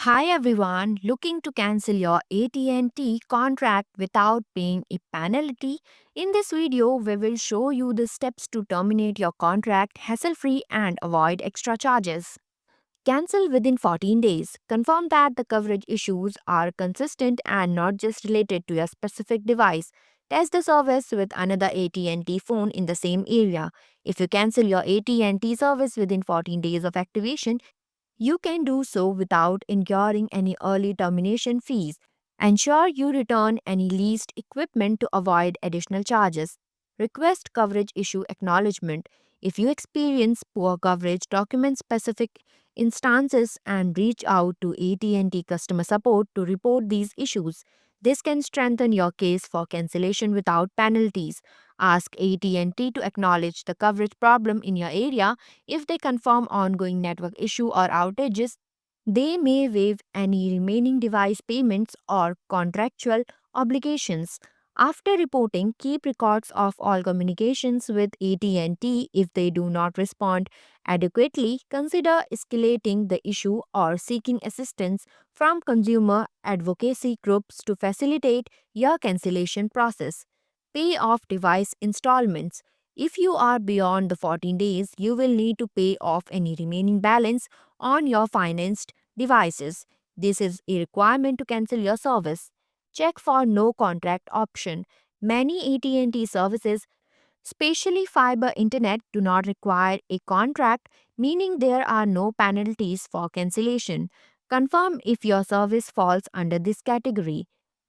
Hi everyone, looking to cancel your AT&T contract without paying a penalty? In this video, we will show you the steps to terminate your contract hassle-free and avoid extra charges. Cancel within 14 days. Confirm that the coverage issues are consistent and not just related to your specific device. Test the service with another AT&T phone in the same area. If you cancel your AT&T service within 14 days of activation, you can do so without incurring any early termination fees. Ensure you return any leased equipment to avoid additional charges. Request coverage issue acknowledgement. If you experience poor coverage, document specific instances and reach out to AT&T customer support to report these issues. This can strengthen your case for cancellation without penalties. Ask AT&T to acknowledge the coverage problem in your area. If they confirm ongoing network issue or outages, they may waive any remaining device payments or contractual obligations. After reporting, keep records of all communications with AT&T. If they do not respond adequately, consider escalating the issue or seeking assistance from consumer advocacy groups to facilitate your cancellation process. Pay off device installments. If you are beyond the 14 days, you will need to pay off any remaining balance on your financed devices. This is a requirement to cancel your service. Check for no contract option. Many AT&T services, especially fiber internet, do not require a contract, meaning there are no penalties for cancellation. Confirm if your service falls under this category.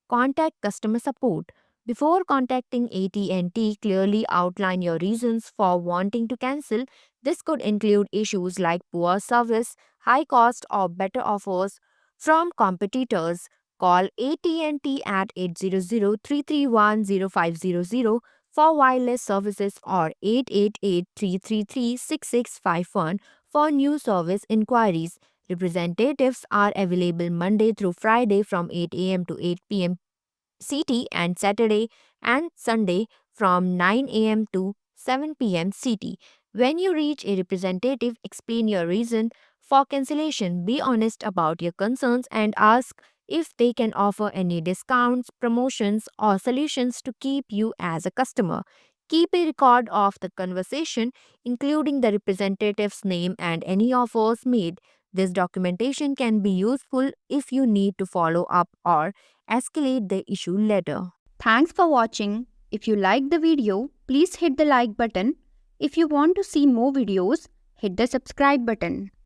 Contact customer support. Before contacting AT&T, clearly outline your reasons for wanting to cancel. This could include issues like poor service, high cost, or better offers from competitors. Call AT&T at 800-331-0500 for wireless services or 888-333-6651 for new service inquiries. Representatives are available Monday through Friday from 8 a.m. to 8 p.m. CT and Saturday and Sunday from 9 a.m. to 7 p.m. CT. When you reach a representative, explain your reason for cancellation. Be honest about your concerns and ask if they can offer any discounts, promotions, or solutions to keep you as a customer. Keep a record of the conversation, including the representative's name and any offers made. This documentation can be useful if you need to follow up or escalate the issue later. Thanks for watching. If you liked the video, please hit the like button. If you want to see more videos, hit the subscribe button.